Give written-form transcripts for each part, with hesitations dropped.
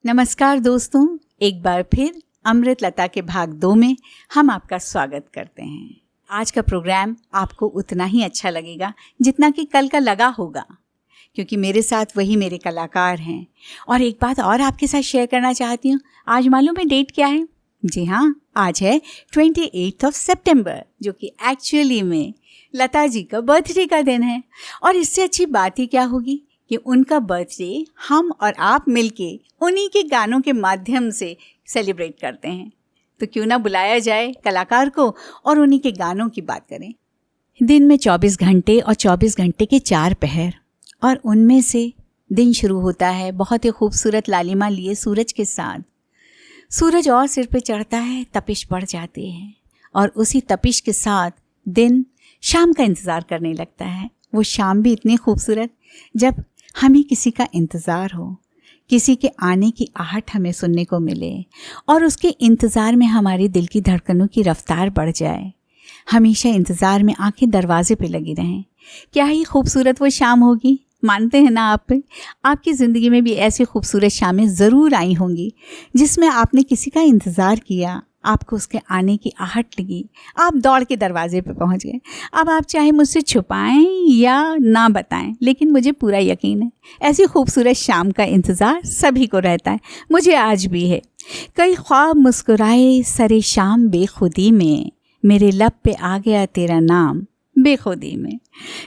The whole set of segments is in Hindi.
नमस्कार दोस्तों, एक बार फिर अमृत लता के भाग 2 में हम आपका स्वागत करते हैं। आज का प्रोग्राम आपको उतना ही अच्छा लगेगा जितना कि कल का लगा होगा, क्योंकि मेरे साथ वही मेरे कलाकार हैं। और एक बात और आपके साथ शेयर करना चाहती हूँ। आज मालूम है डेट क्या है? जी हाँ, आज है 28 सितंबर, जो कि एक्चुअली में लता जी का बर्थडे का दिन है। और इससे अच्छी बात ही क्या होगी कि उनका बर्थडे हम और आप मिलके उन्हीं के गानों के माध्यम से सेलिब्रेट करते हैं। तो क्यों ना बुलाया जाए कलाकार को और उन्हीं के गानों की बात करें। दिन में 24 घंटे और 24 घंटे के 4 पहर, और उनमें से दिन शुरू होता है बहुत ही खूबसूरत लालिमा लिए सूरज के साथ। सूरज और सिर पे चढ़ता है, तपिश बढ़ जाती है, और उसी तपिश के साथ दिन शाम का इंतज़ार करने लगता है। वो शाम भी इतनी खूबसूरत जब हमें किसी का इंतज़ार हो, किसी के आने की आहट हमें सुनने को मिले, और उसके इंतज़ार में हमारी दिल की धड़कनों की रफ्तार बढ़ जाए। हमेशा इंतज़ार में आंखें दरवाजे पे लगी रहें। क्या ही खूबसूरत वो शाम होगी। मानते हैं ना आप? आपकी ज़िंदगी में भी ऐसी खूबसूरत शामें ज़रूर आई होंगी जिसमें आपने किसी का इंतज़ार किया, आपको उसके आने की आहट लगी, आप दौड़ के दरवाजे पे पहुंच गए। अब आप चाहे मुझसे छुपाएं या ना बताएं, लेकिन मुझे पूरा यकीन है ऐसी खूबसूरत शाम का इंतज़ार सभी को रहता है। मुझे आज भी है। कई ख्वाब मुस्कुराए सरे शाम बेखुदी में, मेरे लब पे आ गया तेरा नाम बेखुदी में।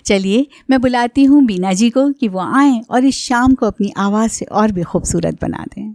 चलिए, मैं बुलाती हूँ बीना जी को कि वो आएँ और इस शाम को अपनी आवाज़ से और भी खूबसूरत बना दें।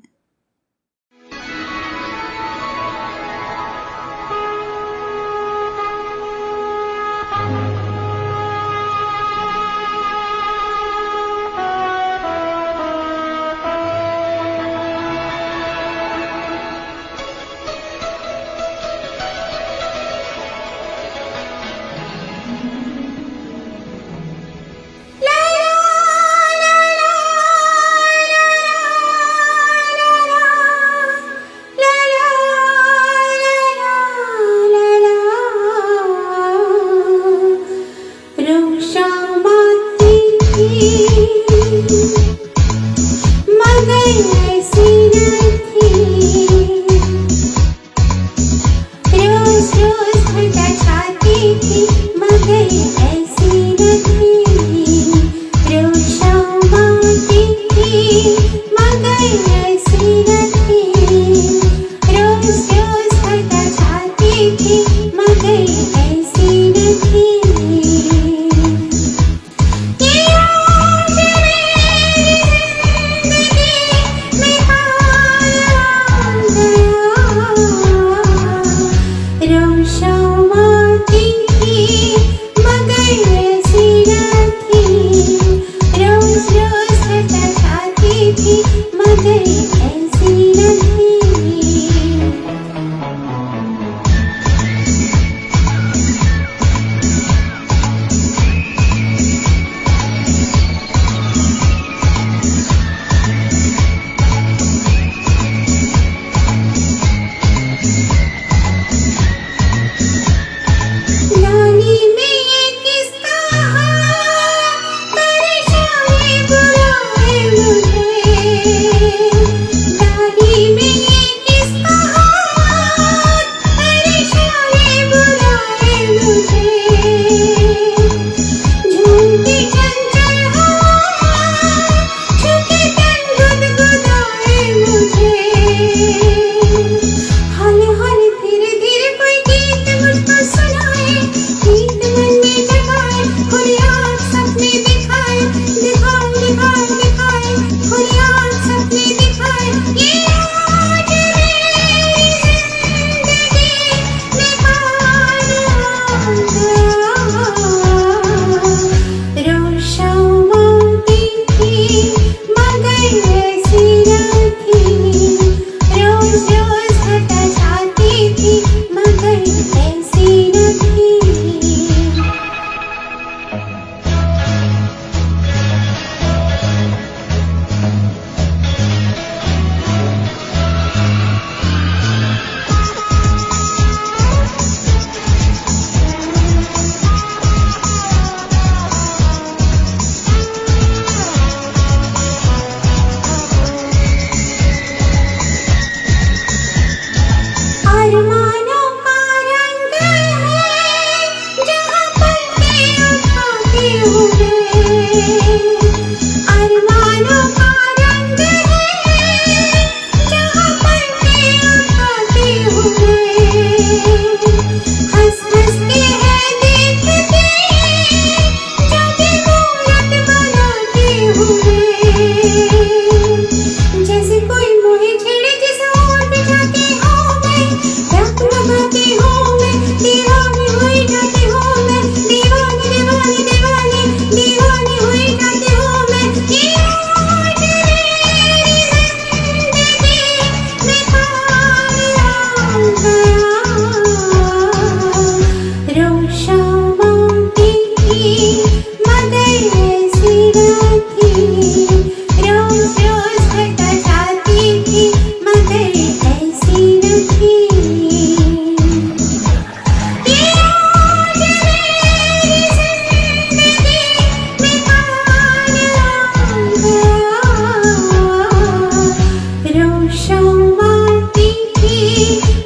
शौवाती थी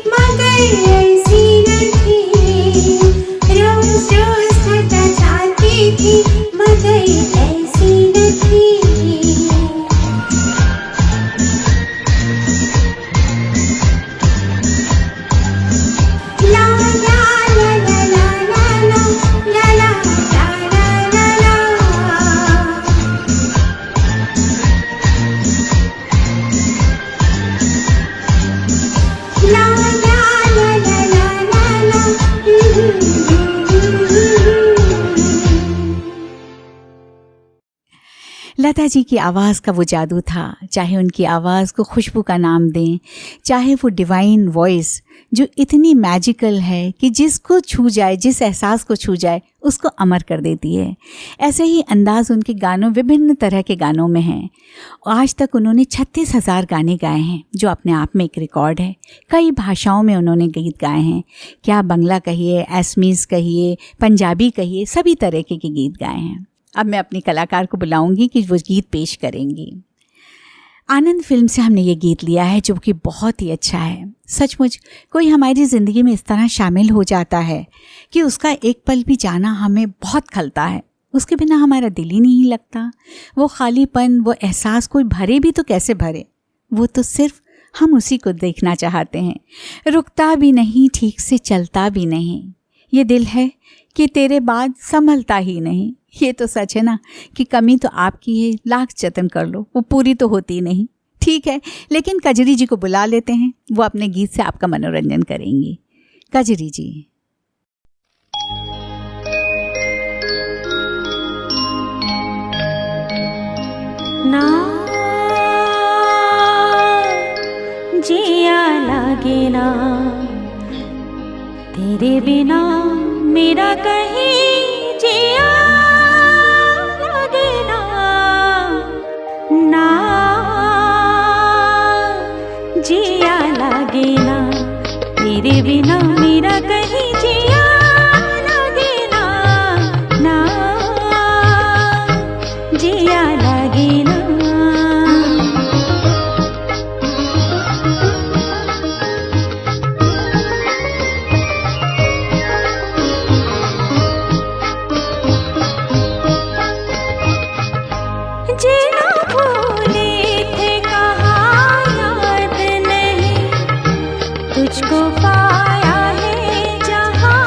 मगर ऐसी न थी, रोज रोज घटा चाहती थी मगर ऐसी न थी। ला ला ला ला ला ला ला ला ला ला ला ला। ला ला ला ला ला ला लता जी की आवाज़ का वो जादू था, चाहे उनकी आवाज़ को खुशबू का नाम दें, चाहे वो डिवाइन वॉइस जो इतनी मैजिकल है कि जिसको छू जाए, जिस एहसास को छू जाए उसको अमर कर देती है। ऐसे ही अंदाज़ उनके गानों, विभिन्न तरह के गानों में हैं। आज तक उन्होंने 36,000 गाने गाए हैं, जो अपने आप में एक रिकॉर्ड है। कई भाषाओं में उन्होंने गीत गाए हैं, क्या बंगला कहिए, असमीज़ कहिए, पंजाबी कहिए, सभी तरह के गीत गाए हैं। अब मैं अपनी कलाकार को बुलाऊंगी कि वो गीत पेश करेंगी। आनंद फिल्म से हमने ये गीत लिया है जो कि बहुत ही अच्छा है। सचमुच कोई हमारी ज़िंदगी में इस तरह शामिल हो जाता है कि उसका एक पल भी जाना हमें बहुत खलता है। उसके बिना हमारा दिल ही नहीं लगता। वो खालीपन, वो एहसास कोई भरे भी तो कैसे भरे। वो तो सिर्फ हम उसी को देखना चाहते हैं। रुकता भी नहीं, ठीक से चलता भी नहीं। ये दिल है कि तेरे बाद संभलता ही नहीं। ये तो सच है ना कि कमी तो आपकी है, लाख जतन कर लो वो पूरी तो होती नहीं। ठीक है, लेकिन कजरी जी को बुला लेते हैं, वो अपने गीत से आपका मनोरंजन करेंगी। कजरी जी। ना जिया लागे ना तेरे बिना, मेरा कहीं जिया लागे ना। ना जिया लागे ना तेरे बिना, मेरा कहीं जिया लागे ना। ना जिया लागे ना। जिना भूले थे कहाँ याद नहीं, तुझको पाया है जहाँ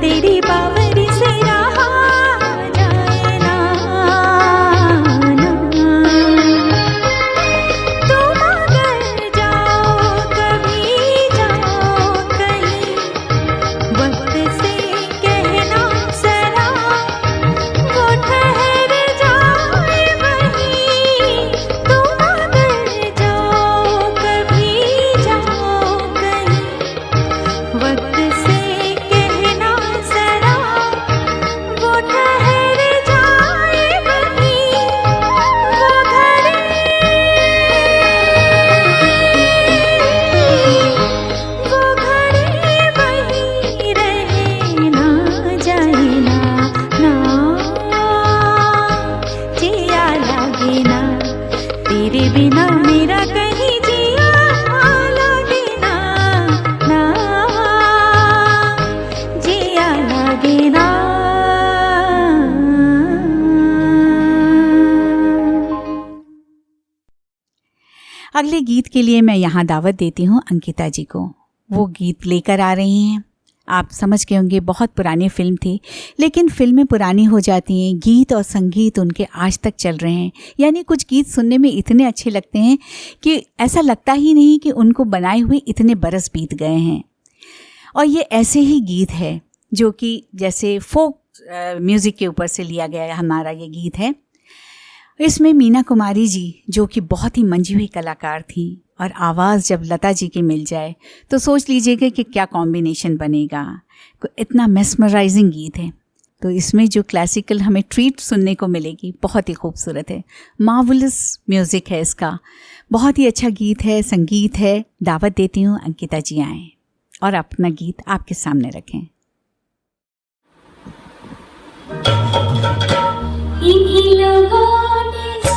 तेरी बावरी से रहा जाए ना, तुम अगर जाओ कभी जाओ कहीं, वक्त से कहना जरा वो ठहर जाए वहीं, तुम अगर जाओ कभी जाओ कहीं, वक्त से कहना जरा वो ठहर जाए वहीं, वो घड़ी वहीं रहे ना जाए ना, ना जिया लागे ना, तेरे बिना मेरा कहीं जिया लागे ना, ना जिया लागे ना। अगले गीत के लिए मैं यहाँ दावत देती हूँ अंकिता जी को। वो गीत लेकर आ रही हैं। आप समझ गए होंगे बहुत पुरानी फिल्म थी, लेकिन फिल्में पुरानी हो जाती हैं, गीत और संगीत उनके आज तक चल रहे हैं। यानी कुछ गीत सुनने में इतने अच्छे लगते हैं कि ऐसा लगता ही नहीं कि उनको बनाए हुए इतने बरस बीत गए हैं। और ये ऐसे ही गीत है जो कि जैसे फोक म्यूज़िक के ऊपर से लिया गया हमारा ये गीत है। इसमें मीना कुमारी जी जो कि बहुत ही मंझी हुई कलाकार थी, और आवाज़ जब लता जी की मिल जाए तो सोच लीजिएगा कि क्या कॉम्बिनेशन बनेगा। इतना मेस्मराइजिंग गीत है। तो इसमें जो क्लासिकल हमें ट्रीट सुनने को मिलेगी बहुत ही खूबसूरत है। मार्वलस म्यूज़िक है इसका, बहुत ही अच्छा गीत है, संगीत है। दावत देती हूँ अंकिता जी आएँ और अपना गीत आपके सामने रखें। इन्हीं लगाने से,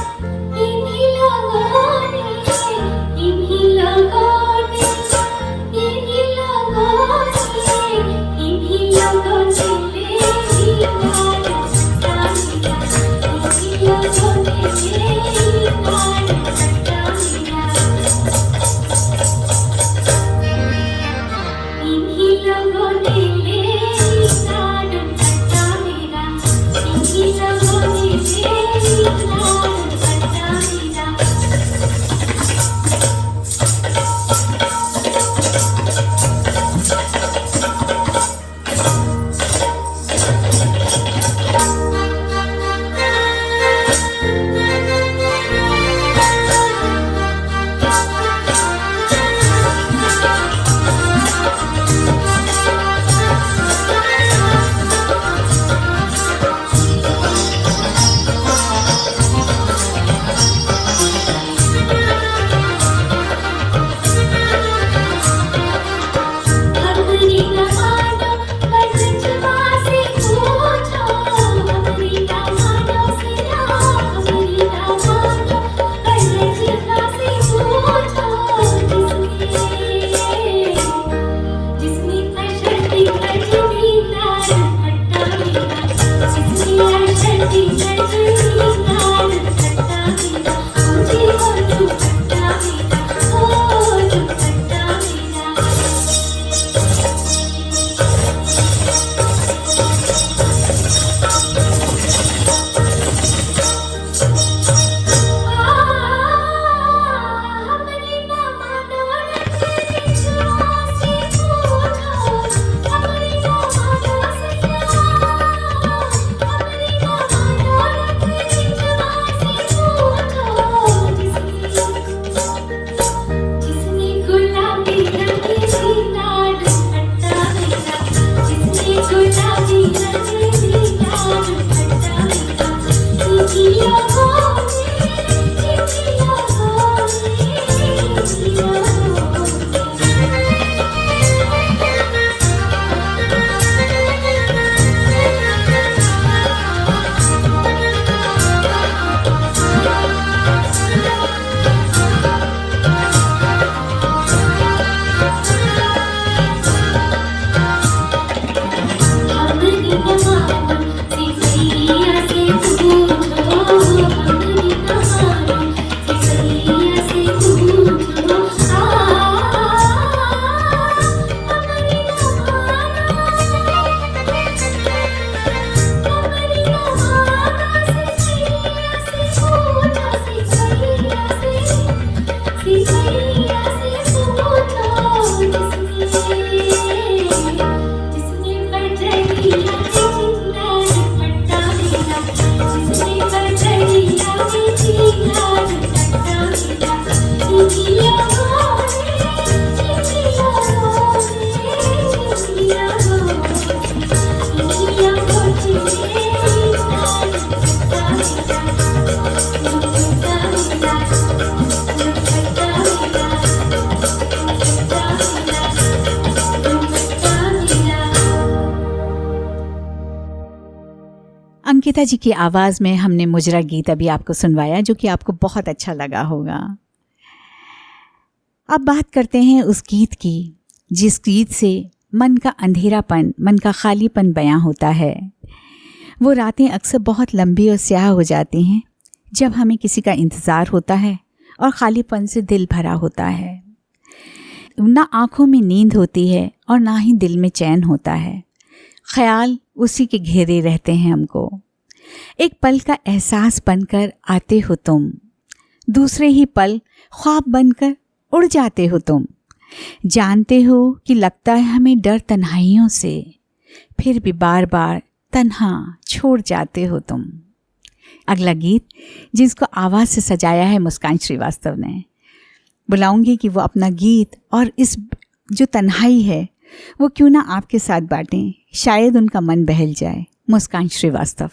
इन्हीं लगाने से, इन्हीं लगाने से, इन्हीं लगाने से, इन्हीं लगाने ले दीवाने सतामिया, इन्हीं लगाने ले दीवाने सतामिया, इन्हीं लगाने ले अंकिता जी की आवाज़ में हमने मुजरा गीत अभी आपको सुनवाया, जो कि आपको बहुत अच्छा लगा होगा। अब बात करते हैं उस गीत की जिस गीत से मन का अंधेरापन, मन का खालीपन बयां होता है। वो रातें अक्सर बहुत लंबी और स्याह हो जाती हैं जब हमें किसी का इंतज़ार होता है और खालीपन से दिल भरा होता है। ना आँखों में नींद होती है और ना ही दिल में चैन होता है। ख्याल उसी के घेरे रहते हैं हमको। एक पल का एहसास बनकर आते हो तुम, दूसरे ही पल ख्वाब बनकर उड़ जाते हो तुम। जानते हो कि लगता है हमें डर तन्हाइयों से, फिर भी बार बार तन्हा छोड़ जाते हो तुम। अगला गीत जिसको आवाज़ से सजाया है मुस्कान श्रीवास्तव ने, बुलाऊंगी कि वो अपना गीत और इस जो तन्हाई है वो क्यों ना आपके साथ बांटें, शायद उनका मन बहल जाए। मुस्कान श्रीवास्तव।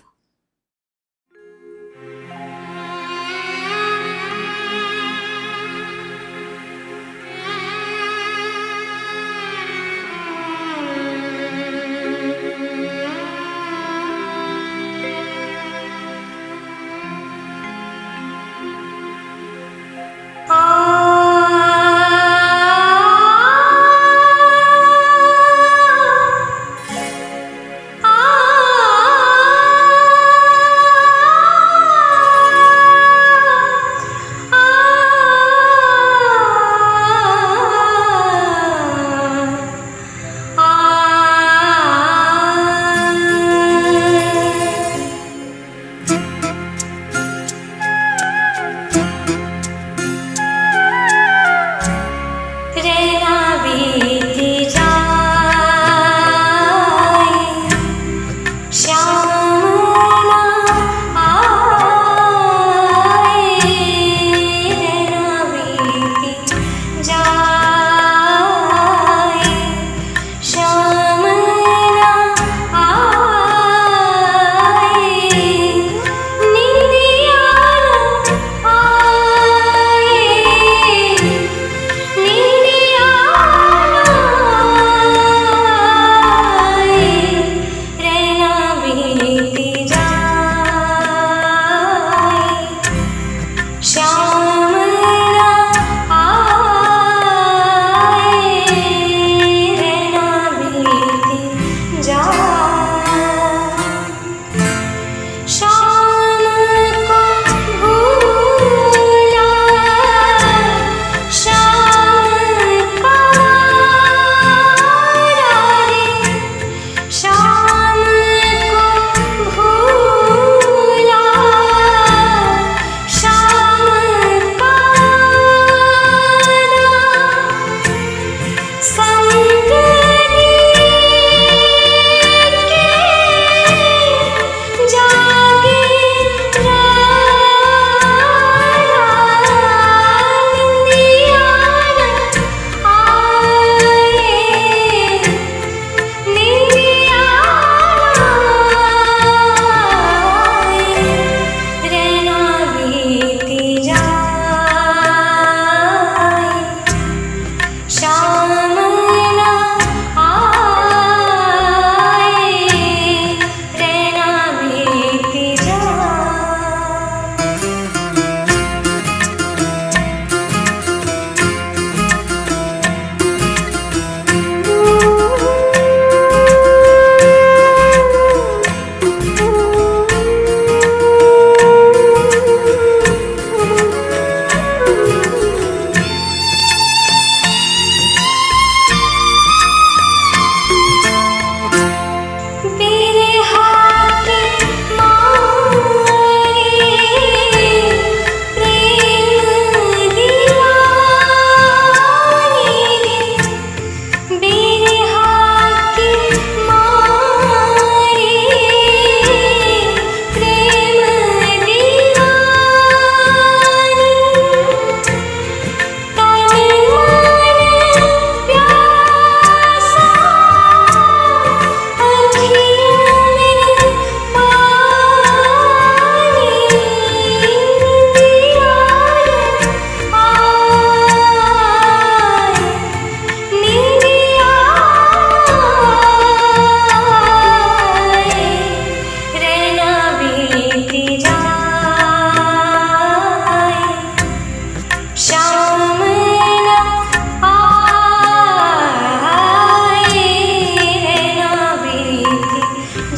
आ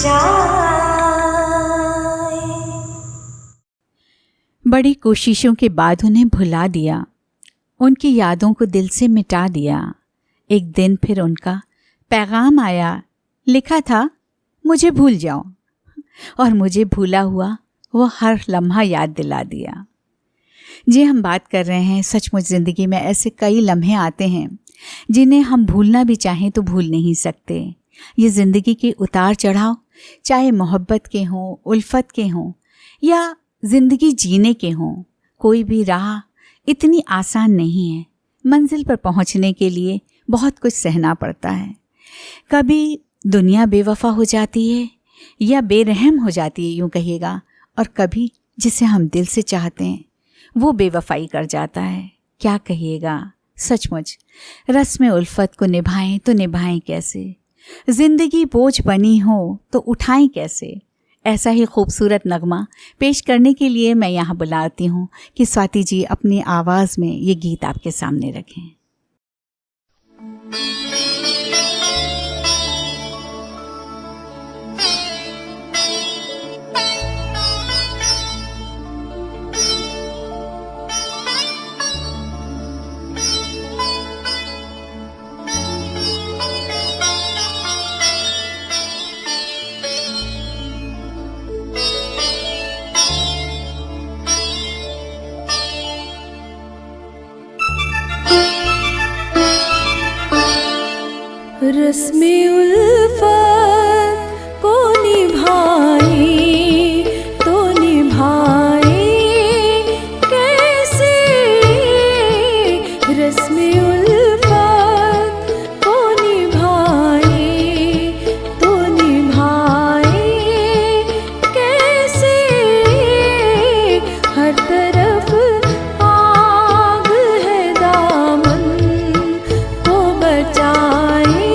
जाए। बड़ी कोशिशों के बाद उन्हें भुला दिया, उनकी यादों को दिल से मिटा दिया। एक दिन फिर उनका पैगाम आया, लिखा था मुझे भूल जाओ, और मुझे भूला हुआ वो हर लम्हा याद दिला दिया। जी, हम बात कर रहे हैं सचमुच ज़िंदगी में ऐसे कई लम्हे आते हैं जिन्हें हम भूलना भी चाहें तो भूल नहीं सकते। ये ज़िंदगी के उतार चढ़ाव, चाहे मोहब्बत के हों, उल्फत के हों या ज़िंदगी जीने के हों, कोई भी राह इतनी आसान नहीं है। मंजिल पर पहुंचने के लिए बहुत कुछ सहना पड़ता है। कभी दुनिया बेवफा हो जाती है या बेरहम हो जाती है, यूँ कहिएगा, और कभी जिसे हम दिल से चाहते हैं वो बेवफाई कर जाता है। क्या कहिएगा, सचमुच रस्म उल्फत को निभाएं तो निभाएं कैसे, ज़िंदगी बोझ बनी हो तो उठाएं कैसे। ऐसा ही खूबसूरत नगमा पेश करने के लिए मैं यहाँ बुलाती हूँ कि स्वाति जी अपनी आवाज़ में ये गीत आपके सामने रखें। रस्मे उल्फत को निभाए तो निभाए कैसे, रस्मे उल्फत को निभाए तो निभाए कैसे। हर तरफ आग है, दामन को बचाए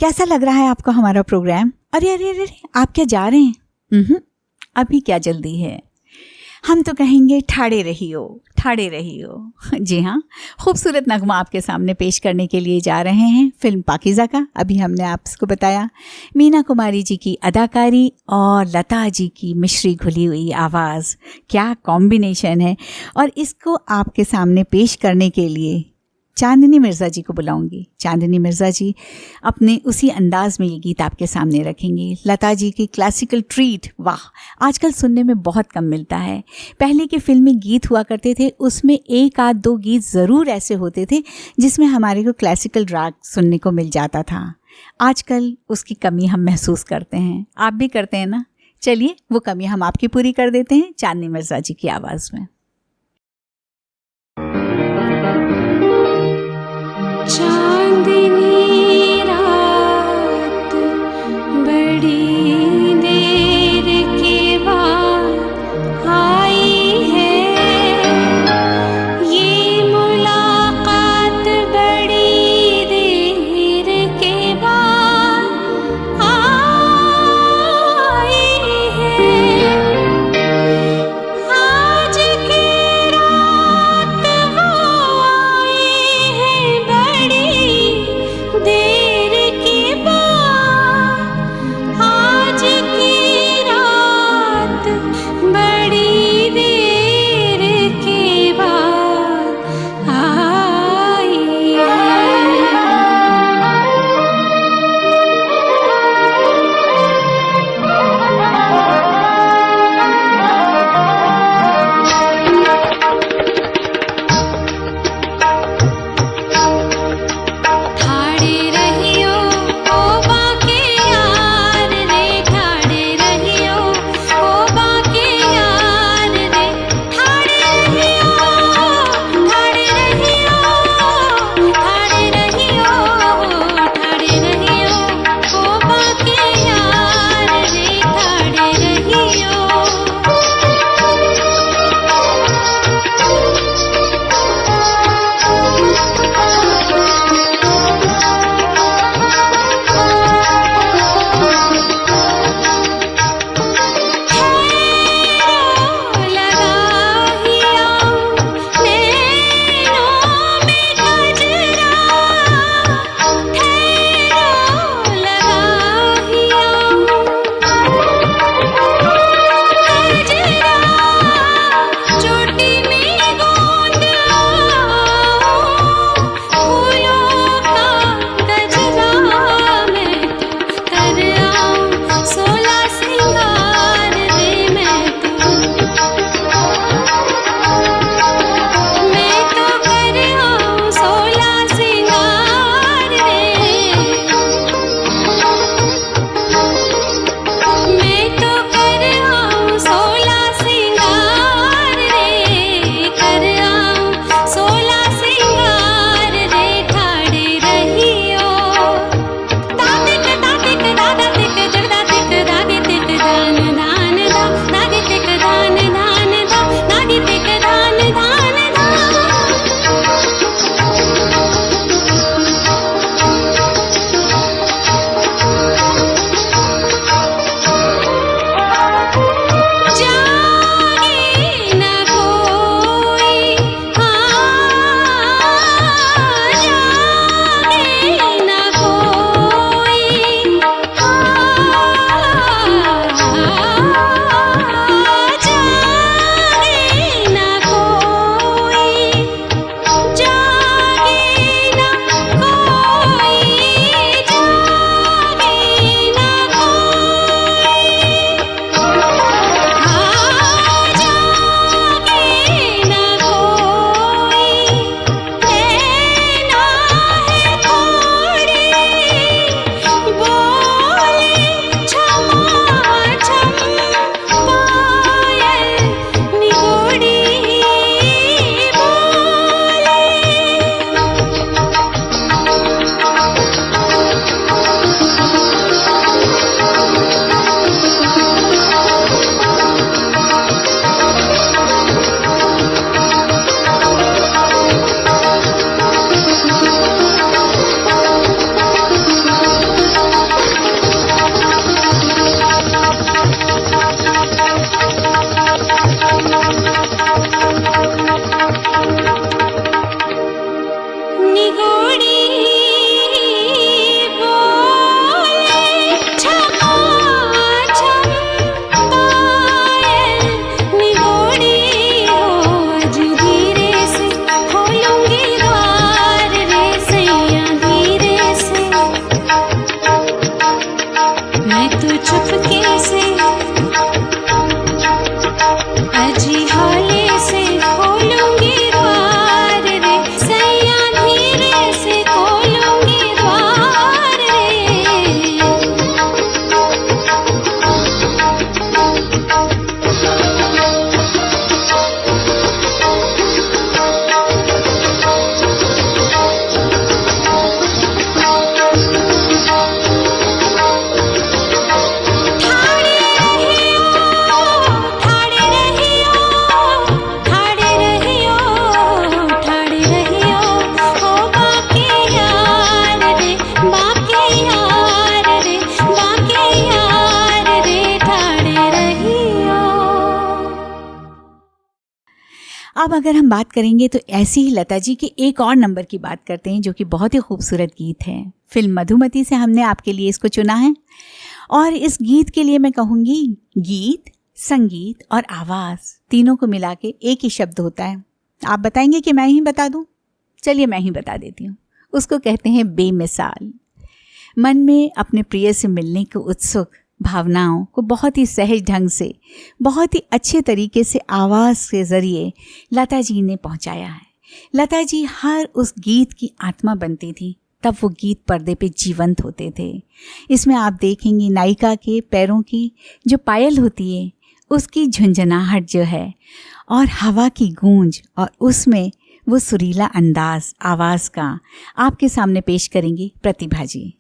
कैसा लग रहा है आपको हमारा प्रोग्राम? अरे अरे अरे अरे, आप क्या जा रहे हैं? अभी क्या जल्दी है, हम तो कहेंगे ठाड़े रहियो, ठाड़े रहियो। जी हाँ, खूबसूरत नगमा आपके सामने पेश करने के लिए जा रहे हैं फिल्म पाकीज़ा का। अभी हमने आपको बताया मीना कुमारी जी की अदाकारी और लता जी की मिश्री घुली हुई आवाज़, क्या कॉम्बिनेशन है। और इसको आपके सामने पेश करने के लिए चांदनी मिर्ज़ा जी को बुलाऊंगी। चांदनी मिर्ज़ा जी अपने उसी अंदाज में ये गीत आपके सामने रखेंगी। लता जी की क्लासिकल ट्रीट, वाह, आजकल सुनने में बहुत कम मिलता है। पहले के फिल्मी गीत हुआ करते थे, उसमें एक आध दो गीत ज़रूर ऐसे होते थे जिसमें हमारे को क्लासिकल राग सुनने को मिल जाता था। आजकल उसकी कमी हम महसूस करते हैं, आप भी करते हैं ना? चलिए वो कमी हम आपकी पूरी कर देते हैं चांदनी मिर्ज़ा जी की आवाज़ में। चांदनी रात बड़ी देर के बाद आई है, ये मुलाकात बड़ी देर के बाद आई है। आज की रात वो आई है बड़ी अब अगर हम बात करेंगे तो ऐसी ही लता जी के एक और नंबर की बात करते हैं जो कि बहुत ही खूबसूरत गीत है। फिल्म मधुमती से हमने आपके लिए इसको चुना है और इस गीत के लिए मैं कहूँगी गीत, संगीत और आवाज़ तीनों को मिला के एक ही शब्द होता है। आप बताएंगे कि मैं ही बता दूँ? चलिए मैं ही बता देती हूँ। उसको कहते हैं बेमिसाल। मन में अपने प्रिय से मिलने को उत्सुक भावनाओं को बहुत ही सहज ढंग से, बहुत ही अच्छे तरीके से आवाज़ के ज़रिए लता जी ने पहुंचाया है। लता जी हर उस गीत की आत्मा बनती थी, तब वो गीत पर्दे पे जीवंत होते थे। इसमें आप देखेंगे नायिका के पैरों की जो पायल होती है उसकी झुंझुनाहट जो है और हवा की गूंज और उसमें वो सुरीला अंदाज आवाज़ का आपके सामने पेश करेंगी प्रतिभा जी।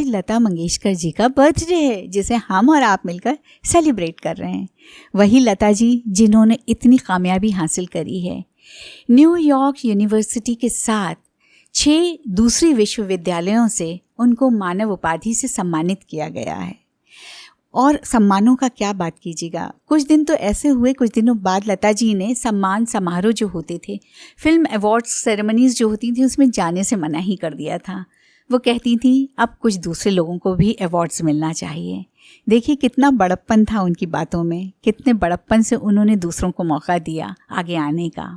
लता मंगेशकर जी का बर्थडे है जिसे हम और आप मिलकर सेलिब्रेट कर रहे हैं। वही लता जी जिन्होंने इतनी कामयाबी हासिल करी है। न्यूयॉर्क यूनिवर्सिटी के साथ 6 दूसरी विश्वविद्यालयों से उनको मानव उपाधि से सम्मानित किया गया है। और सम्मानों का क्या बात कीजिएगा, कुछ दिन तो ऐसे हुए, कुछ दिनों बाद लता जी ने सम्मान समारोह जो होते थे, फिल्म अवार्ड्स सेरेमनीज जो होती थी, उसमें जाने से मना ही कर दिया था। वो कहती थी अब कुछ दूसरे लोगों को भी अवार्ड्स मिलना चाहिए। देखिए कितना बड़प्पन था उनकी बातों में, कितने बड़प्पन से उन्होंने दूसरों को मौका दिया आगे आने का।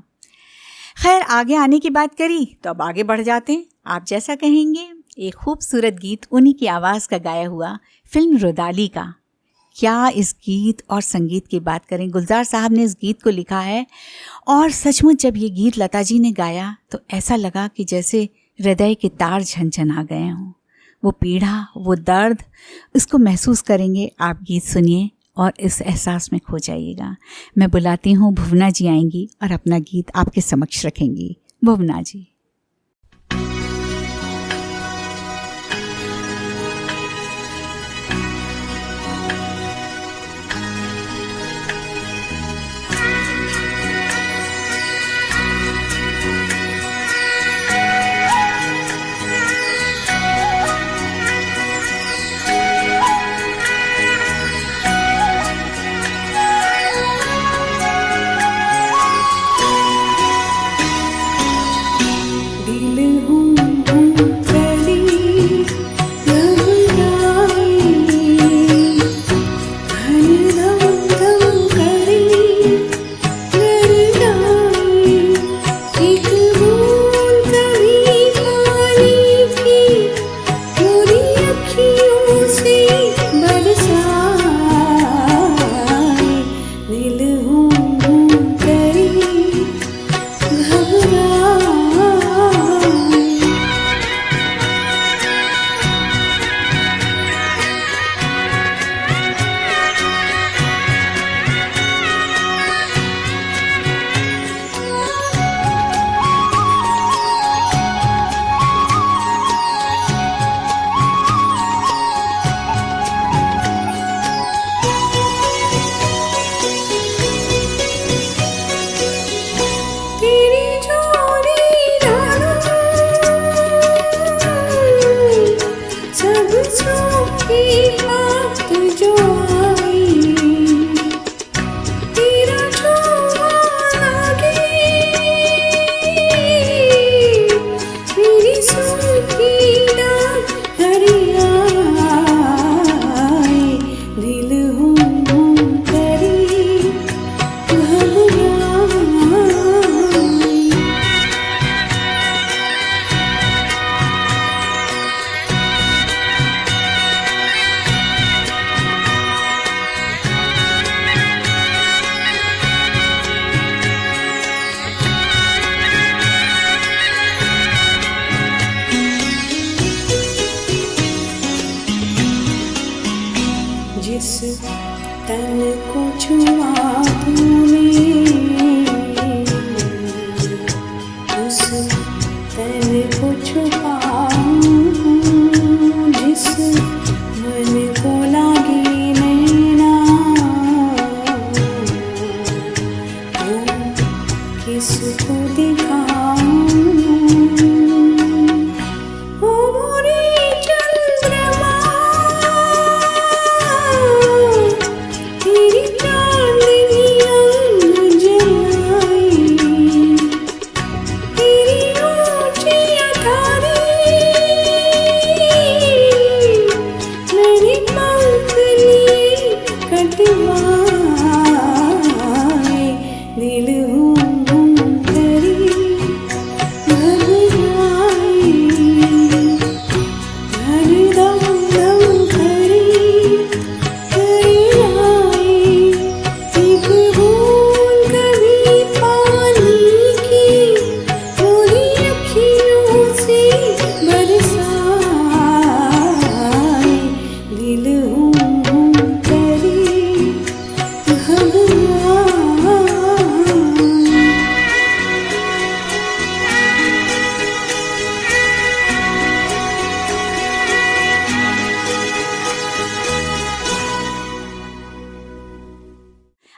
खैर, आगे आने की बात करी तो अब आगे बढ़ जाते हैं। आप जैसा कहेंगे, एक खूबसूरत गीत उन्हीं की आवाज़ का गाया हुआ फिल्म रुदाली का। क्या इस गीत और संगीत की बात करें, गुलजार साहब ने इस गीत को लिखा है और सचमुच जब ये गीत लता जी ने गाया तो ऐसा लगा कि जैसे हृदय के तार झनझना गए हों। वो पीड़ा, वो दर्द, इसको महसूस करेंगे। आप गीत सुनिए और इस एहसास में खो जाइएगा। मैं बुलाती हूँ, भुवना जी आएंगी और अपना गीत आपके समक्ष रखेंगी। भुवना जी। जिस तन को छुआ तूने उस तन को छुपाऊं, जिस मन को लागी नैना वो किसको दिखाऊं। ओ मोरे चंद्रमा तेरी चांदनी अंग जलाई, तेरी ऊंची अठारी मेरी पंख लिए कटवाए, दिल करी घबराई, दम दम करी आई, एक बूंद कभी पानी की थोड़ी अखियों से बरसाए, दिल करी घबराई।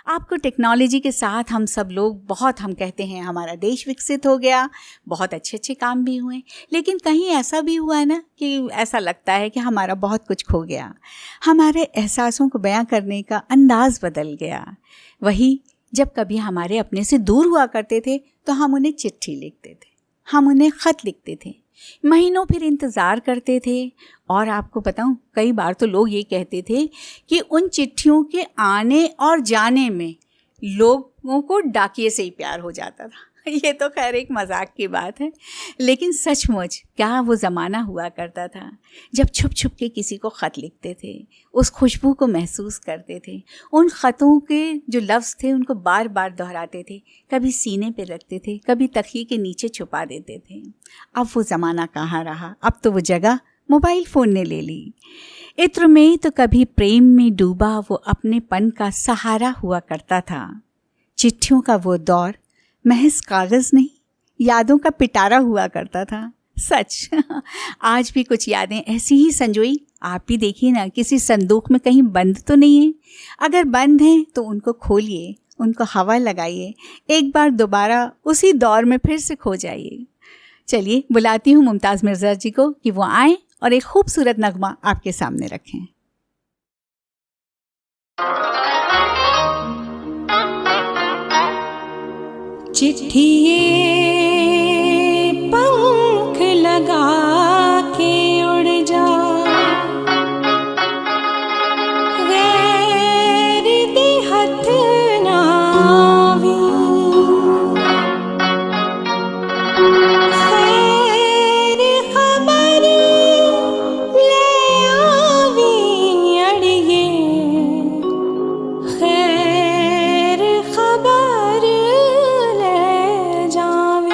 आपको टेक्नोलॉजी के साथ हम सब लोग बहुत, हम कहते हैं हमारा देश विकसित हो गया, बहुत अच्छे अच्छे काम भी हुए, लेकिन कहीं ऐसा भी हुआ है ना कि ऐसा लगता है कि हमारा बहुत कुछ खो गया, हमारे एहसासों को बयां करने का अंदाज़ बदल गया। वही जब कभी हमारे अपने से दूर हुआ करते थे तो हम उन्हें चिट्ठी लिखते थे, हम उन्हें ख़त लिखते थे, महीनों फिर इंतज़ार करते थे। और आपको बताऊं, कई बार तो लोग ये कहते थे कि उन चिट्ठियों के आने और जाने में लोगों को डाकिये से ही प्यार हो जाता था। ये तो खैर एक मजाक की बात है, लेकिन सचमुच क्या वो ज़माना हुआ करता था जब छुप छुप के किसी को ख़त लिखते थे, उस खुशबू को महसूस करते थे, उन ख़तों के जो लफ्ज़ थे उनको बार बार दोहराते थे, कभी सीने पे रखते थे, कभी तकिए के नीचे छुपा देते थे। अब वो ज़माना कहाँ रहा, अब तो वो जगह मोबाइल फ़ोन ने ले ली। इत्र में तो कभी प्रेम में डूबा वो अपनेपन का सहारा हुआ करता था। चिट्ठियों का वो दौर महज कागज़ नहीं, यादों का पिटारा हुआ करता था। सच आज भी कुछ यादें ऐसी ही संजोई। आप भी देखिए ना, किसी संदूक में कहीं बंद तो नहीं है। अगर बंद हैं तो उनको खोलिए, उनको हवा लगाइए, एक बार दोबारा उसी दौर में फिर से खो जाइए। चलिए बुलाती हूँ मुमताज़ मिर्ज़ा जी को कि वो आएँ और एक खूबसूरत नगमा आपके सामने रखें। चिट्ठिए पंख लगा के उड़ जा, गैर देहत नावी, खैर खबर ले आवी अड़िए, खैर खबर ले जावी।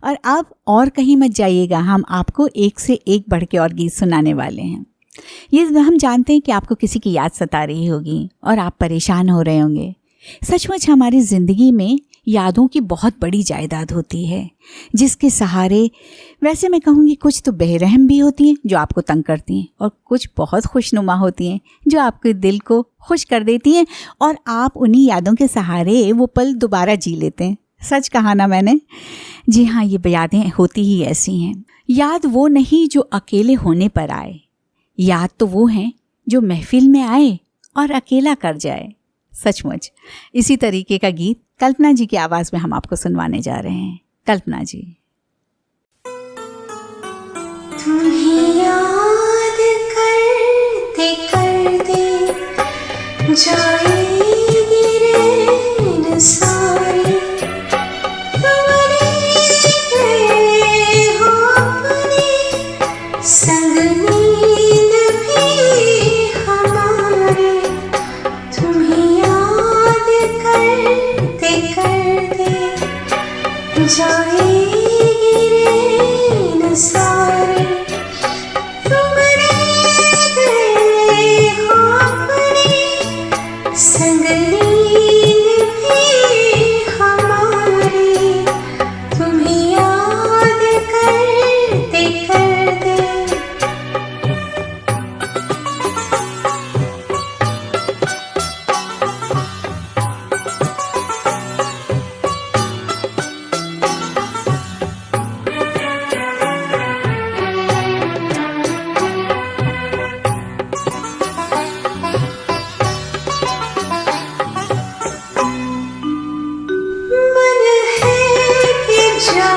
और अब और कहीं मत जाइएगा, हम आपको एक से एक बढ़ के और गीत सुनाने वाले हैं। ये हम जानते हैं कि आपको किसी की याद सता रही होगी और आप परेशान हो रहे होंगे। सचमुच हमारी ज़िंदगी में यादों की बहुत बड़ी जायदाद होती है, जिसके सहारे वैसे मैं कहूँगी कुछ तो बेरहम भी होती हैं जो आपको तंग करती हैं, और कुछ बहुत खुशनुमा होती हैं जो आपके दिल को खुश कर देती हैं, और आप उन्हीं यादों के सहारे वो पल दोबारा जी लेते हैं। सच कहा ना मैंने? जी हाँ, ये यादें होती ही ऐसी हैं। याद वो नहीं जो अकेले होने पर आए, याद तो वो हैं जो महफिल में आए और अकेला कर जाए। सचमुच इसी तरीके का गीत कल्पना जी की आवाज़ में हम आपको सुनवाने जा रहे हैं। कल्पना जी। तुम्हें याद करते करते जाएगी रैन सारी, तुमने गए हो अपने संग नींद भी हमारी। तुम्हें याद करते करते जाएगी रैन सारी, तुमने गए हो अपने संग नींद भी हमारी। तुम्हें याद करते करते मन है कि जा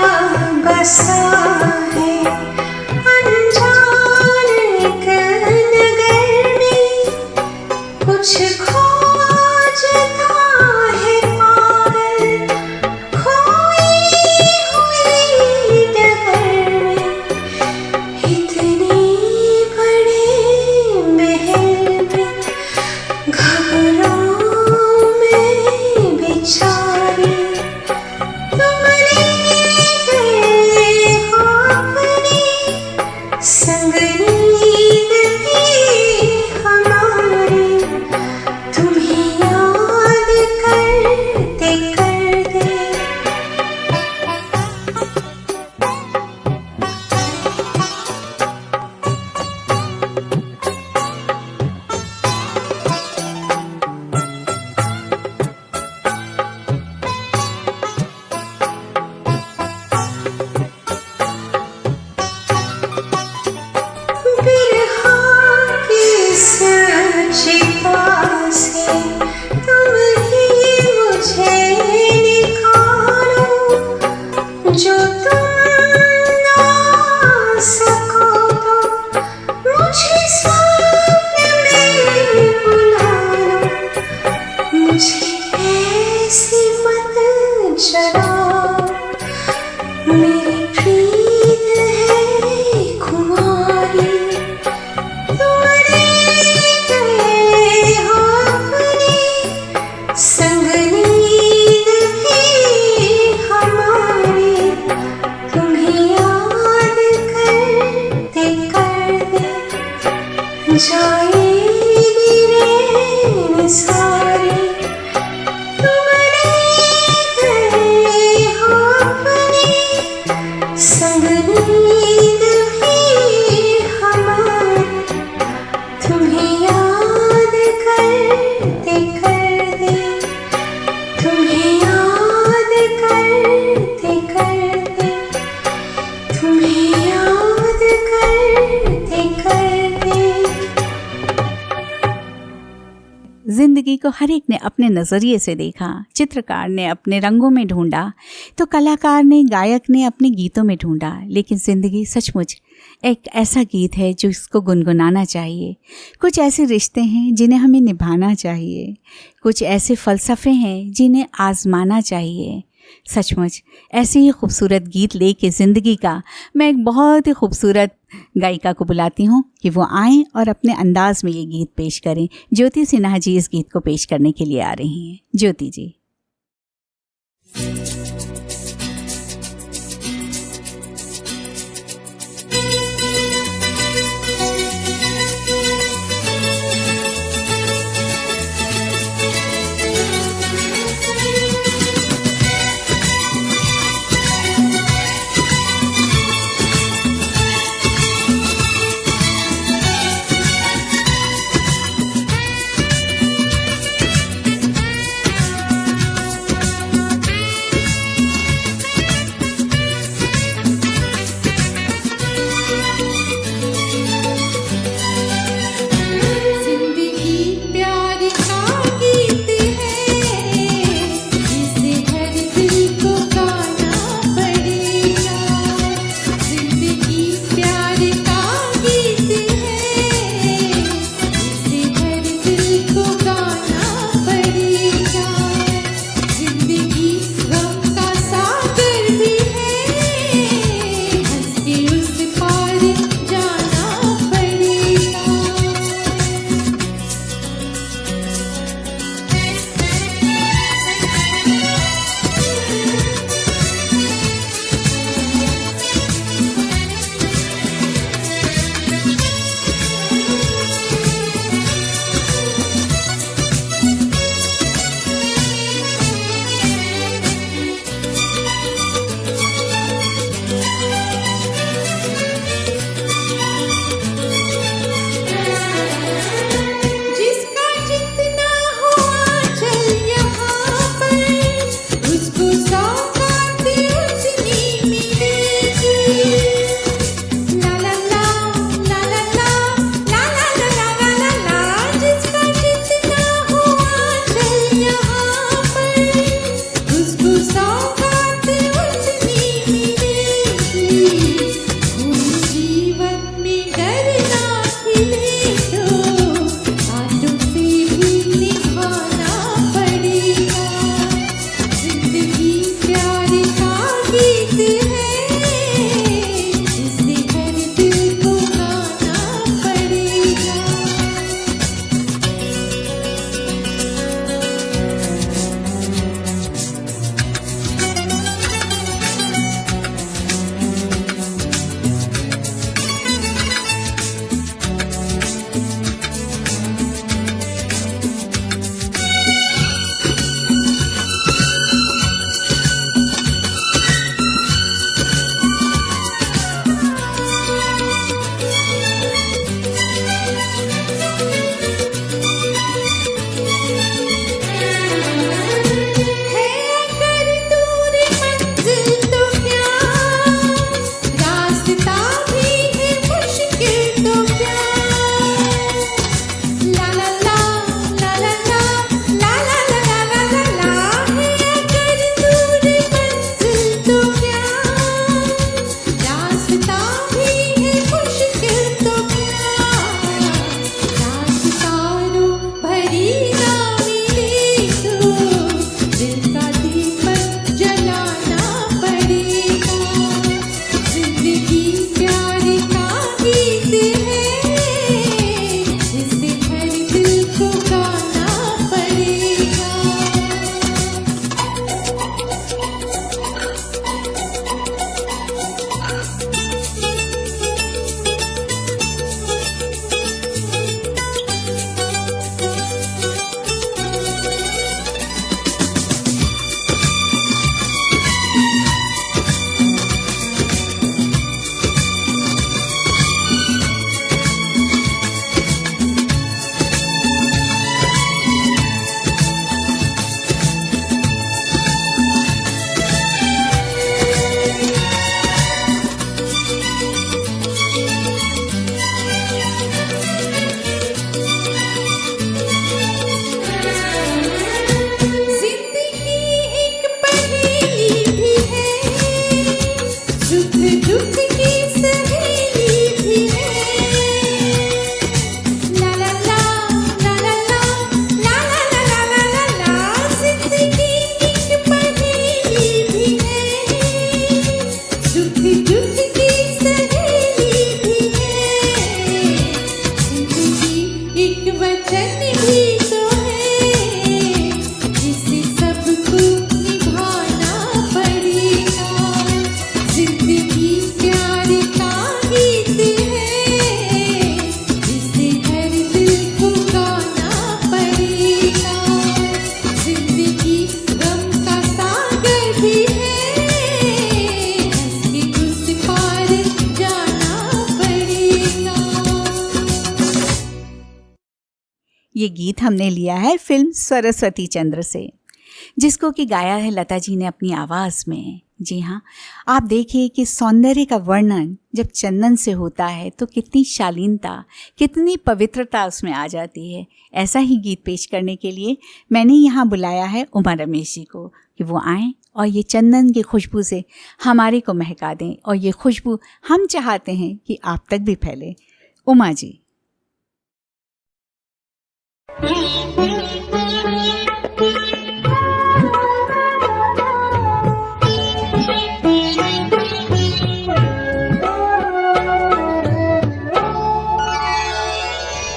बसा है अनजान एक नगर में, कुछ खोजता है पागल खोई हुई डगर में। इतने बड़े महल में घबराऊं मैं बेचारी, तुमने गए हो अपने संग नींद भी हमारी। तुम्हें याद करते करते बिरहा की सच्ची से तुम ही मुझे निकालो, जो तुम ना सको तो मुझे सपने में बुला लो। मुझे ऐसी मत जलाओ, मेरी प्रीत है कुंवारी। तुमने गए हो अपने संग नींद भी हमारी। तुम्हें याद करते करते जाएगी रैन सारी, तुमने गए हो अपने संग नींद भी हमारी। तुम्हें याद करते करते तुम्हें याद करते करते तुम्हें याद करते करते। जिंदगी को हर एक ने अपने नज़रिए से देखा, चित्रकार ने अपने रंगों में ढूंढा, तो कलाकार ने, गायक ने अपने गीतों में ढूंढा। लेकिन ज़िंदगी सचमुच एक ऐसा गीत है जो इसको गुनगुनाना चाहिए। कुछ ऐसे रिश्ते हैं जिन्हें हमें निभाना चाहिए, कुछ ऐसे फ़लसफ़े हैं जिन्हें आज़माना चाहिए। सचमुच ऐसे ही खूबसूरत गीत लेके ज़िंदगी का मैं एक बहुत ही खूबसूरत गायिका को बुलाती हूँ कि वो आएँ और अपने अंदाज में ये गीत पेश करें। ज्योति सिन्हा जी इस गीत को पेश करने के लिए आ रही हैं। ज्योति जी। दिल का दीपक जलाना पड़ेगा। जिंदगी प्यार का गीत है, इसे हर दिल को गाना पड़ेगा। ये गीत हमने लिया है फिल्म सरस्वती चंद्र से, जिसको कि गाया है लता जी ने अपनी आवाज़ में। जी हाँ, आप देखिए कि सौंदर्य का वर्णन जब चंदन से होता है तो कितनी शालीनता, कितनी पवित्रता उसमें आ जाती है। ऐसा ही गीत पेश करने के लिए मैंने यहाँ बुलाया है उमा रमेश जी को कि वो आएँ और ये चंदन की खुशबू से हमारे को महका दें, और ये खुशबू हम चाहते हैं कि आप तक भी फैले। उमा जी।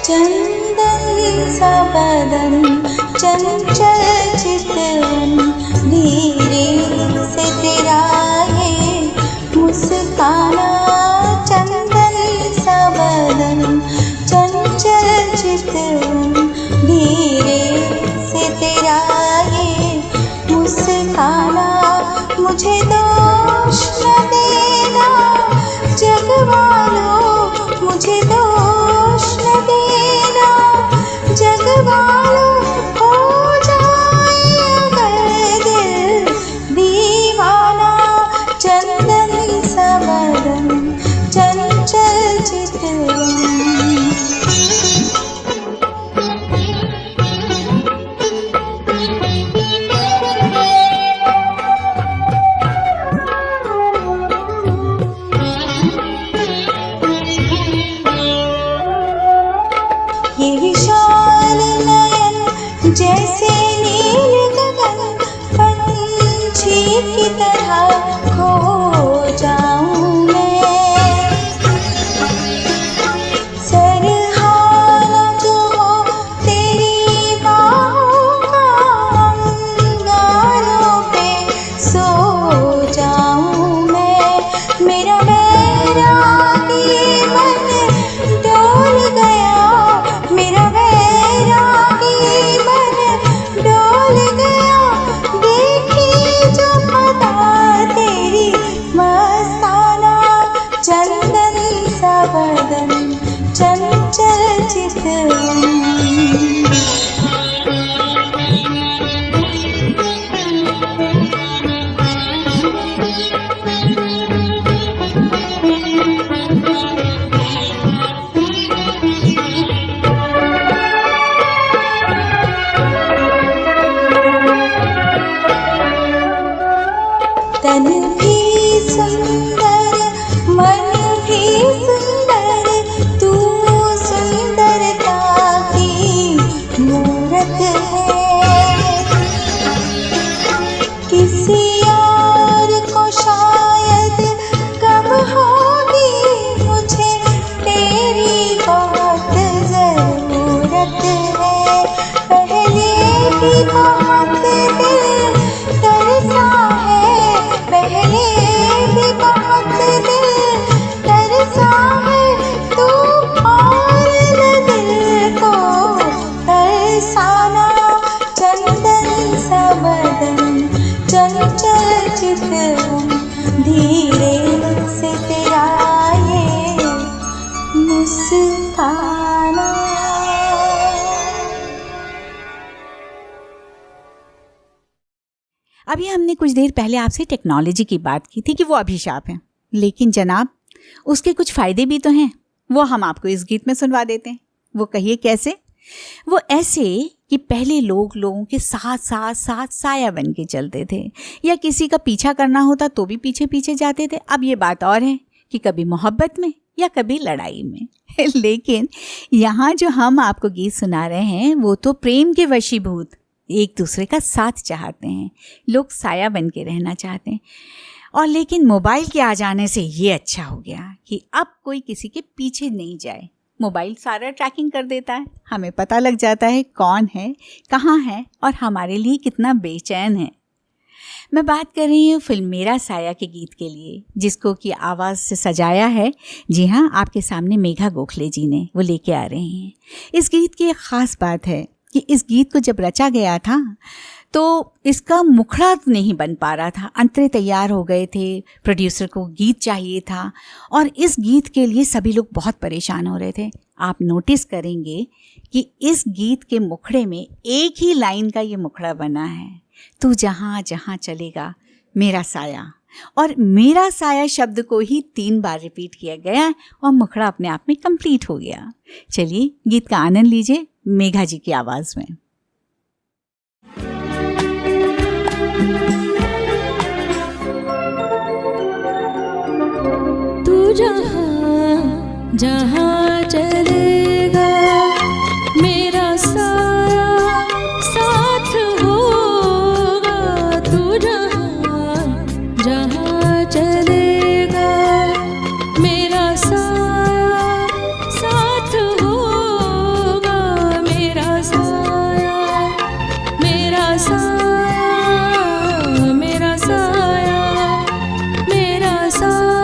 चंदन सा बदन चंचल चितवन, धीरे से तेरा ये मुस्काना। चंदन सा बदन चंचल चितवन, धीरे से तेरा ये मुस्काना। मुझे दोष न देना जग वालों, मुझे दोष न देना जग वालों। हो जाए अगर दिल दीवाना, चंदन सा बदन चंचल चितवन। ये विशाल नयन जैसे नील गगन, पंछी की तरह खो जाऊं मैं। सरहाना जो हो तेरी बाहों का, अंगारों पे सो जाऊं मैं। मेरा बैरागी मन डोल गया, मेरा बैरागी मन डोल गया। देखी जो पता तेरी मस्ताना, चंदन सा बदन चंचल चितवन। तन भी सुंदर, मन भी सुंदर, तू सुंदरता की मूरत है। अभी हमने कुछ देर पहले आपसे टेक्नोलॉजी की बात की थी कि वो अभिशाप है, लेकिन जनाब उसके कुछ फ़ायदे भी तो हैं। वो हम आपको इस गीत में सुनवा देते हैं। वो कहिए कैसे? वो ऐसे कि पहले लोग लोगों के साथ साथ साथ साया बन के चलते थे, या किसी का पीछा करना होता तो भी पीछे पीछे जाते थे। अब ये बात और है कि कभी मोहब्बत में या कभी लड़ाई में। लेकिन यहाँ जो हम आपको गीत सुना रहे हैं वो तो प्रेम के वशीभूत, एक दूसरे का साथ चाहते हैं, लोग साया बन के रहना चाहते हैं। और लेकिन मोबाइल के आ जाने से ये अच्छा हो गया कि अब कोई किसी के पीछे नहीं जाए। मोबाइल सारा ट्रैकिंग कर देता है, हमें पता लग जाता है कौन है, कहाँ है और हमारे लिए कितना बेचैन है। मैं बात कर रही हूँ फिल्म मेरा साया के गीत के लिए, जिसको कि आवाज़ से सजाया है, जी हाँ, आपके सामने मेघा गोखले जी ने वो लेके आ रहे हैं। इस गीत की एक ख़ास बात है कि इस गीत को जब रचा गया था तो इसका मुखड़ा नहीं बन पा रहा था। अंतरे तैयार हो गए थे, प्रोड्यूसर को गीत चाहिए था और इस गीत के लिए सभी लोग बहुत परेशान हो रहे थे। आप नोटिस करेंगे कि इस गीत के मुखड़े में एक ही लाइन का ये मुखड़ा बना है, तू जहाँ जहाँ चलेगा मेरा साया। और मेरा साया शब्द को ही 3 बार रिपीट किया गया और मुखड़ा अपने आप में कंप्लीट हो गया। चलिए गीत का आनंद लीजिए मेघा जी की आवाज़ में। तू जहाँ जहाँ चलेगा मेरा साया साथ होगा। तू जहाँ जहाँ चलेगा मेरा साया साथ होगा। मेरा साया मेरा साया मेरा साया मेरा साया।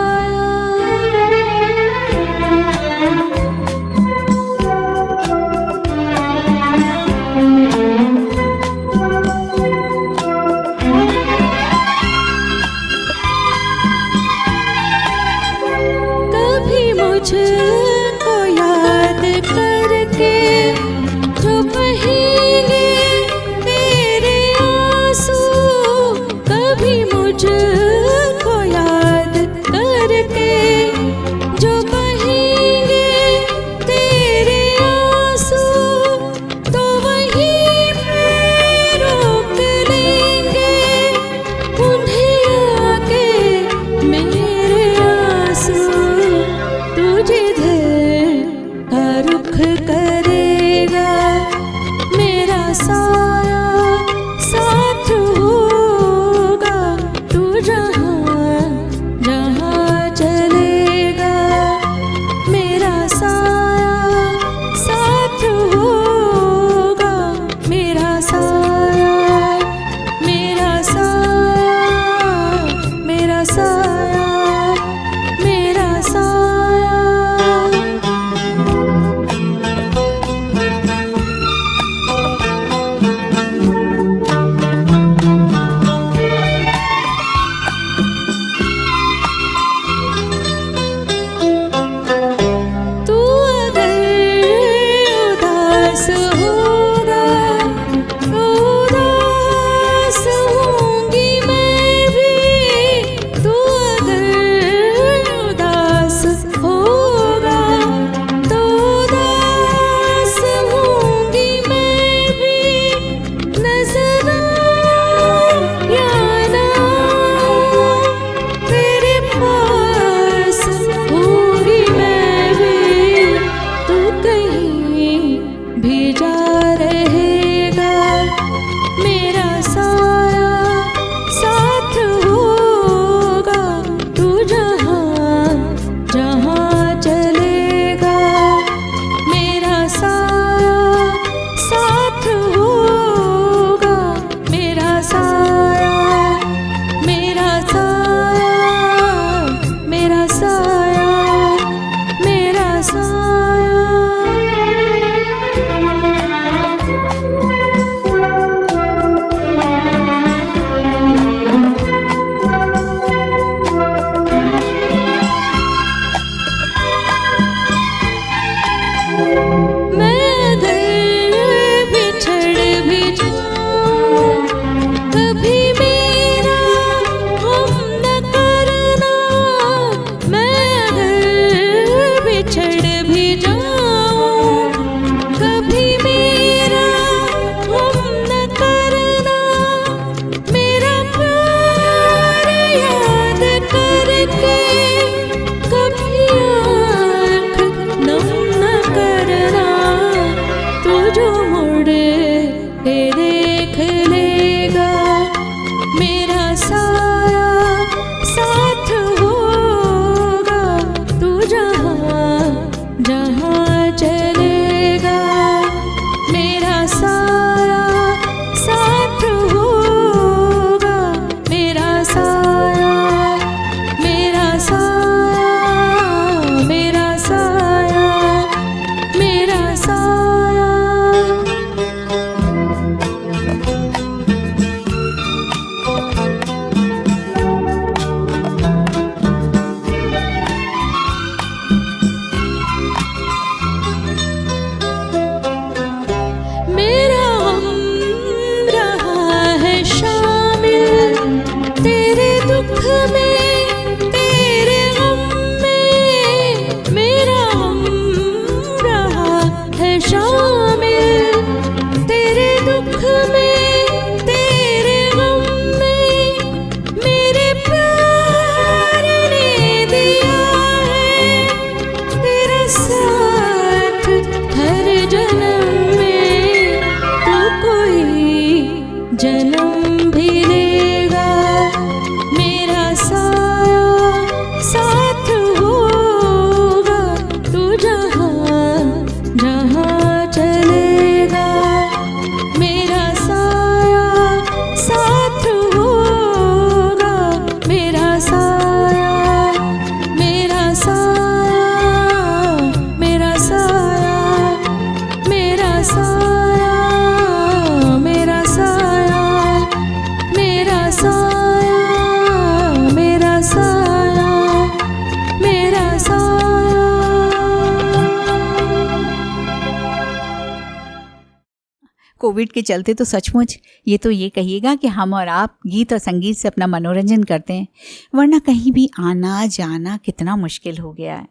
कोविड के चलते तो सचमुच ये तो ये कहिएगा कि हम और आप गीत और संगीत से अपना मनोरंजन करते हैं, वरना कहीं भी आना जाना कितना मुश्किल हो गया है।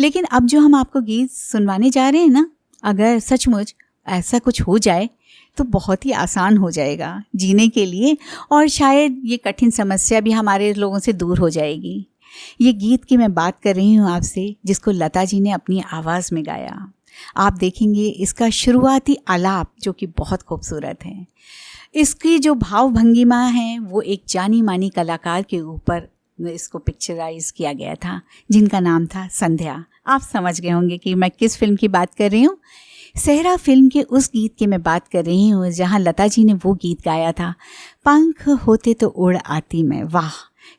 लेकिन अब जो हम आपको गीत सुनवाने जा रहे हैं ना, अगर सचमुच ऐसा कुछ हो जाए तो बहुत ही आसान हो जाएगा जीने के लिए, और शायद ये कठिन समस्या भी हमारे लोगों से दूर हो जाएगी। ये गीत की मैं बात कर रही हूँ आपसे, जिसको लता जी ने अपनी आवाज़ में गाया। आप देखेंगे इसका शुरुआती आलाप जो कि बहुत खूबसूरत है। इसकी जो भाव भंगिमा है वो एक जानी मानी कलाकार के ऊपर इसको पिक्चराइज किया गया था, जिनका नाम था संध्या। आप समझ गए होंगे कि मैं किस फिल्म की बात कर रही हूँ। सहरा फिल्म के उस गीत की मैं बात कर रही हूँ जहाँ लता जी ने वो गीत गाया था, पंख होते तो उड़ आती मैं। वाह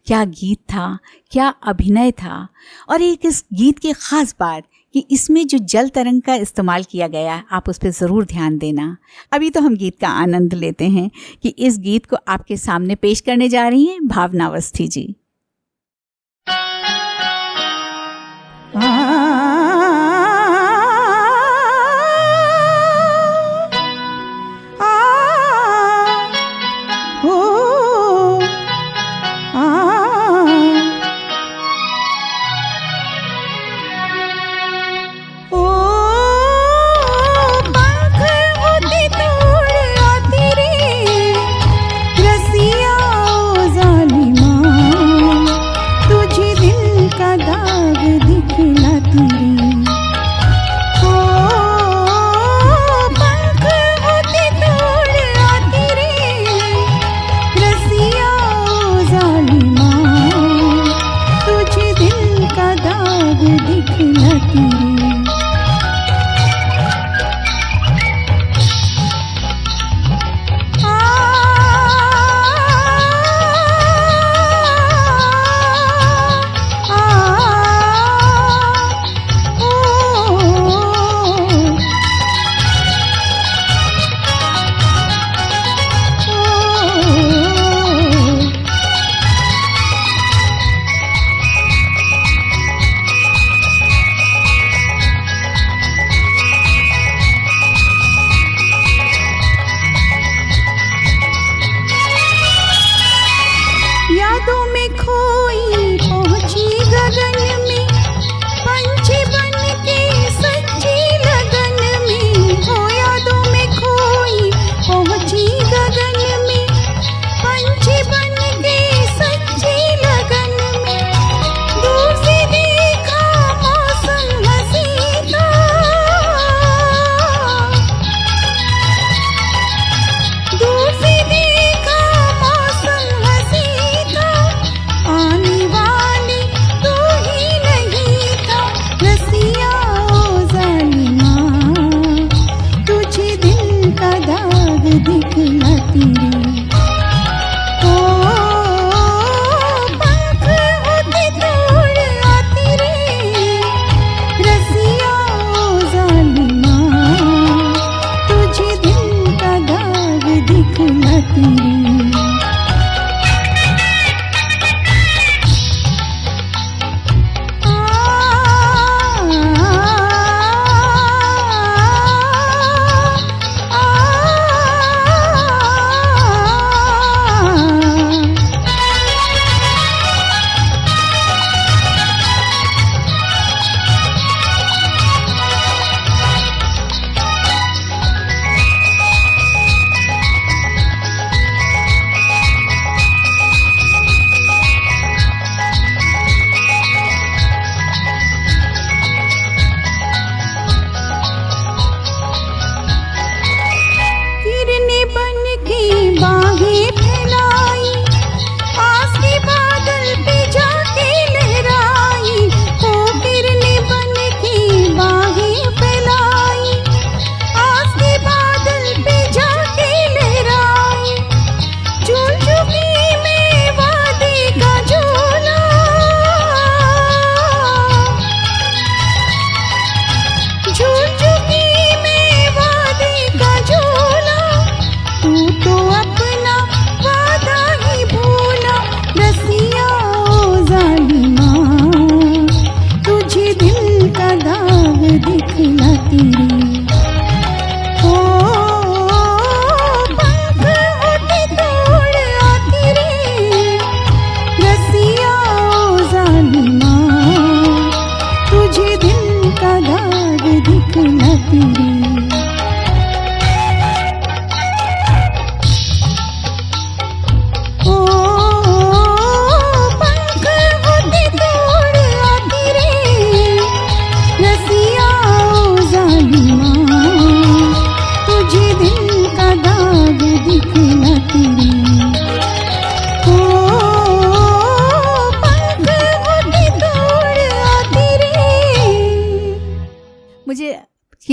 क्या गीत था, क्या अभिनय था। और एक इस गीत की ख़ास बात कि इसमें जो जल तरंग का इस्तेमाल किया गया है, आप उस पर ज़रूर ध्यान देना। अभी तो हम गीत का आनंद लेते हैं कि इस गीत को आपके सामने पेश करने जा रही हैं भावना अवस्थी जी।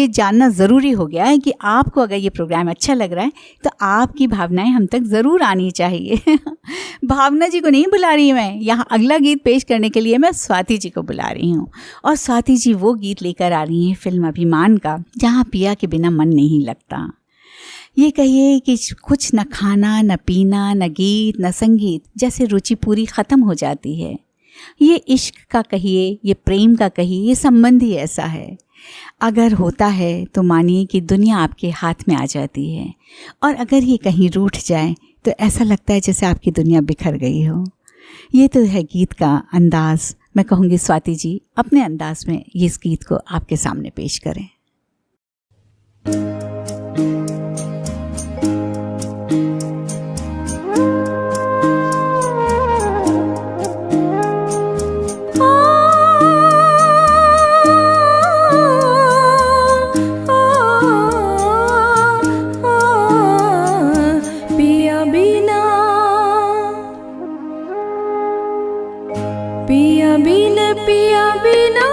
ये जानना ज़रूरी हो गया है कि आपको अगर ये प्रोग्राम अच्छा लग रहा है तो आपकी भावनाएं हम तक ज़रूर आनी चाहिए। भावना जी को नहीं बुला रही मैं, यहाँ अगला गीत पेश करने के लिए मैं स्वाति जी को बुला रही हूँ। और स्वाति जी वो गीत लेकर आ रही हैं फिल्म अभिमान का, जहाँ पिया के बिना मन नहीं लगता। ये कहिए कि कुछ न खाना न पीना न गीत न संगीत, जैसे रुचि पूरी ख़त्म हो जाती है। ये इश्क का कहिए, ये प्रेम का कहिए, ये संबंध ही ऐसा है। अगर होता है तो मानिए कि दुनिया आपके हाथ में आ जाती है, और अगर ये कहीं रूठ जाए तो ऐसा लगता है जैसे आपकी दुनिया बिखर गई हो। ये तो है गीत का अंदाज़। मैं कहूँगी स्वाति जी अपने अंदाज में इस गीत को आपके सामने पेश करें। पिया बिना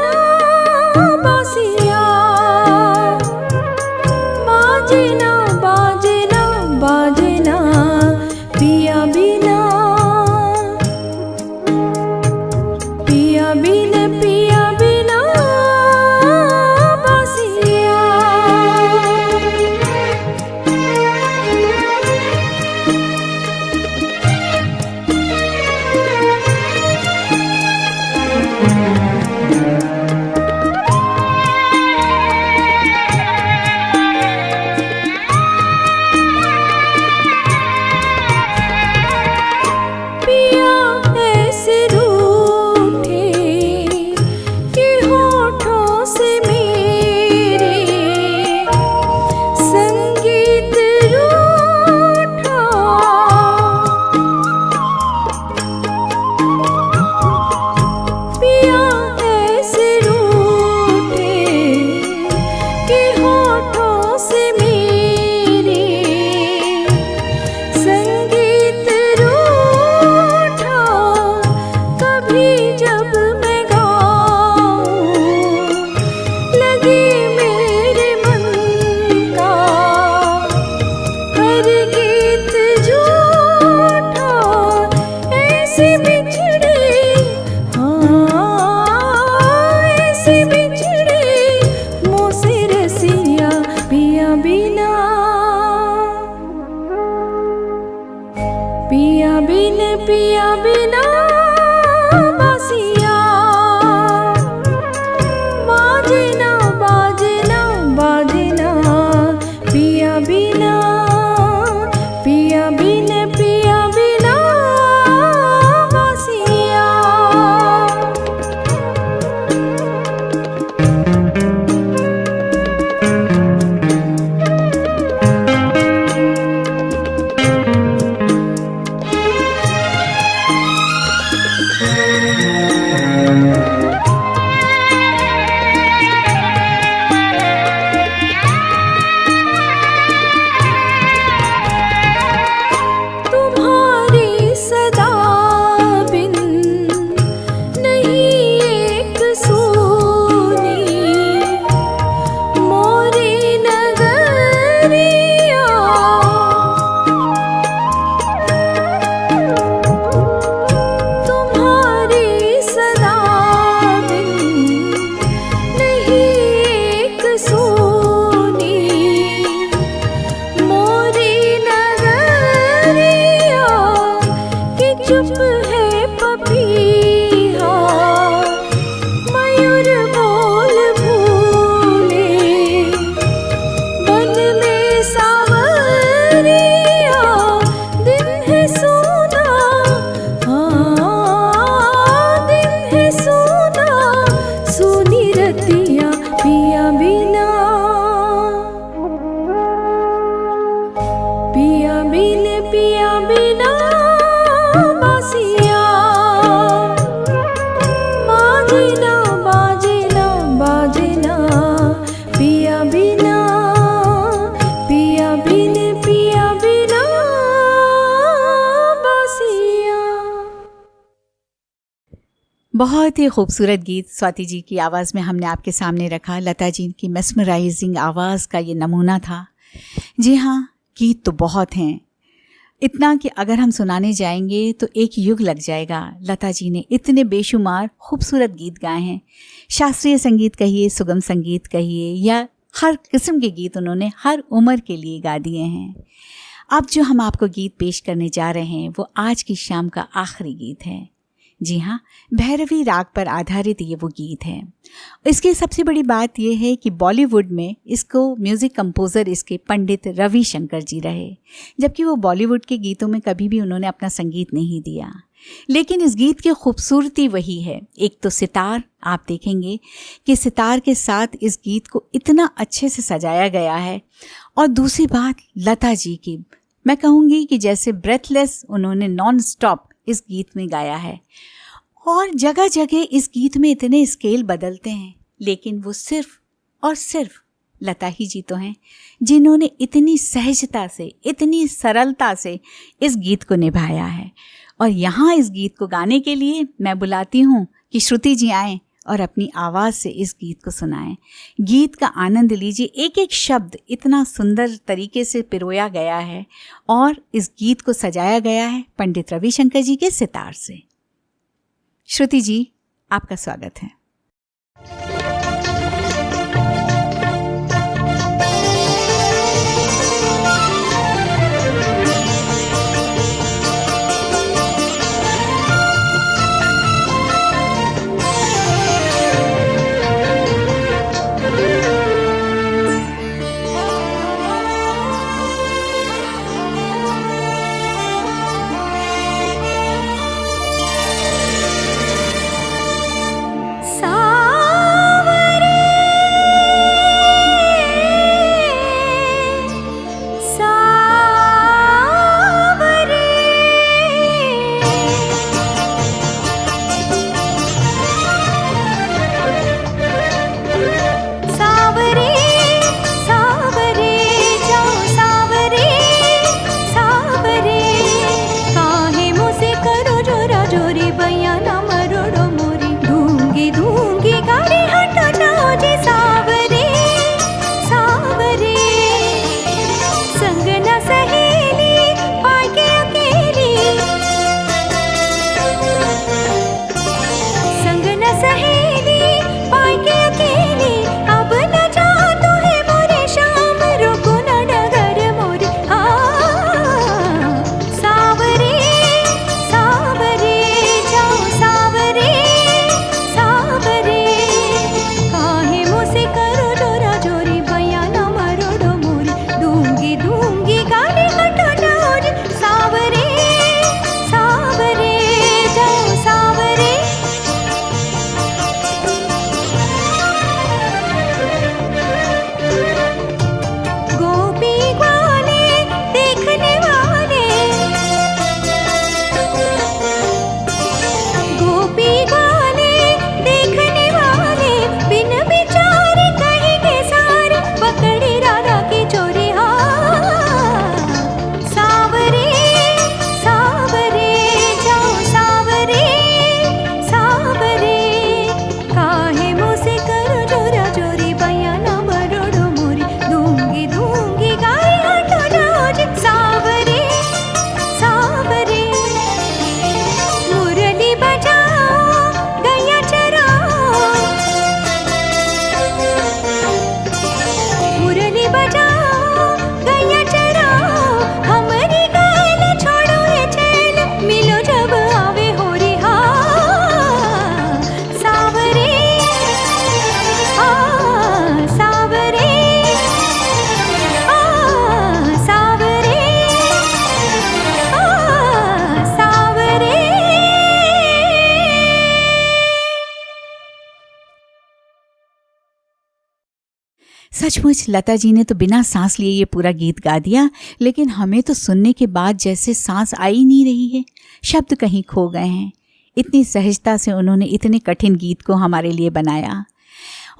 बासिया बाजना बाजना बाजना, पिया बिना पिया बिना बासिया। पिया बिना बासिया बाजना बाजना बाजना, पिया बिना पिया बिना बासिया। बहुत ही खूबसूरत गीत स्वाति जी की आवाज़ में हमने आपके सामने रखा। लता जी की मेस्मराइजिंग आवाज़ का ये नमूना था। जी हाँ, गीत तो बहुत हैं, इतना कि अगर हम सुनाने जाएंगे तो एक युग लग जाएगा। लता जी ने इतने बेशुमार खूबसूरत गीत गाए हैं। शास्त्रीय संगीत कहिए, सुगम संगीत कहिए, या हर किस्म के गीत उन्होंने हर उम्र के लिए गा दिए हैं। अब जो हम आपको गीत पेश करने जा रहे हैं वो आज की शाम का आखिरी गीत है। जी हाँ, भैरवी राग पर आधारित ये वो गीत है। इसकी सबसे बड़ी बात यह है कि बॉलीवुड में इसको म्यूज़िक कंपोज़र इसके पंडित रविशंकर जी रहे, जबकि वो बॉलीवुड के गीतों में कभी भी उन्होंने अपना संगीत नहीं दिया। लेकिन इस गीत की खूबसूरती वही है। एक तो सितार, आप देखेंगे कि सितार के साथ इस गीत को इतना अच्छे से सजाया गया है, और दूसरी बात लता जी की, मैं कहूँगी कि जैसे ब्रेथलेस उन्होंने नॉन स्टॉप इस गीत में गाया है। और जगह जगह इस गीत में इतने स्केल बदलते हैं, लेकिन वो सिर्फ और सिर्फ लता ही जी तो हैं जिन्होंने इतनी सहजता से, इतनी सरलता से इस गीत को निभाया है। और यहाँ इस गीत को गाने के लिए मैं बुलाती हूँ कि श्रुति जी आएँ और अपनी आवाज़ से इस गीत को सुनाएं। गीत का आनंद लीजिए। एक एक शब्द इतना सुंदर तरीके से पिरोया गया है और इस गीत को सजाया गया है पंडित रविशंकर जी के सितार से। श्रुति जी, आपका स्वागत है। सचमुच लता जी ने तो बिना सांस लिए ये पूरा गीत गा दिया, लेकिन हमें तो सुनने के बाद जैसे सांस आ ही नहीं रही है, शब्द कहीं खो गए हैं। इतनी सहजता से उन्होंने इतने कठिन गीत को हमारे लिए बनाया।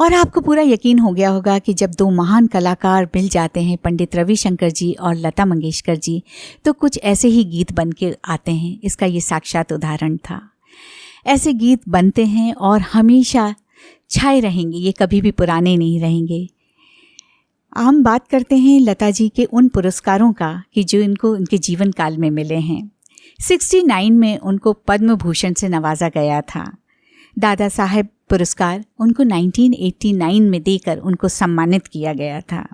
और आपको पूरा यकीन हो गया होगा कि जब दो महान कलाकार मिल जाते हैं, पंडित रविशंकर जी और लता मंगेशकर जी, तो कुछ ऐसे ही गीत बन के आते हैं। इसका ये साक्षात उदाहरण था। ऐसे गीत बनते हैं और हमेशा छाए रहेंगे, ये कभी भी पुराने नहीं रहेंगे। हम बात करते हैं लता जी के उन पुरस्कारों का कि जो इनको उनके जीवन काल में मिले हैं। 69 में उनको पद्म भूषण से नवाजा गया था। दादा साहेब पुरस्कार उनको 1989 में देकर उनको सम्मानित किया गया था।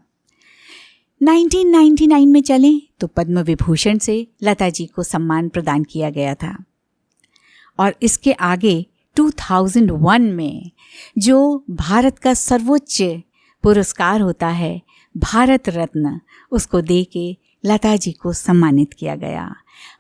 1999 में चलें तो पद्म विभूषण से लता जी को सम्मान प्रदान किया गया था। और इसके आगे 2001 में जो भारत का सर्वोच्च पुरस्कार होता है भारत रत्न, उसको देके लता जी को सम्मानित किया गया।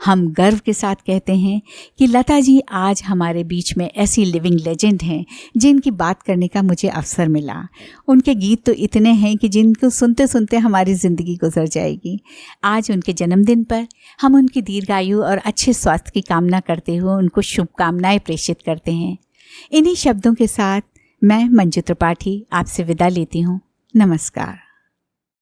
हम गर्व के साथ कहते हैं कि लता जी आज हमारे बीच में ऐसी लिविंग लेजेंड हैं जिनकी बात करने का मुझे अवसर मिला। उनके गीत तो इतने हैं कि जिनको सुनते सुनते हमारी ज़िंदगी गुजर जाएगी। आज उनके जन्मदिन पर हम उनकी दीर्घायु और अच्छे स्वास्थ्य की कामना करते हुए उनको शुभकामनाएं प्रेषित करते हैं। इन्हीं शब्दों के साथ मैं मंजू त्रिपाठी आपसे विदा लेती हूँ। नमस्कार।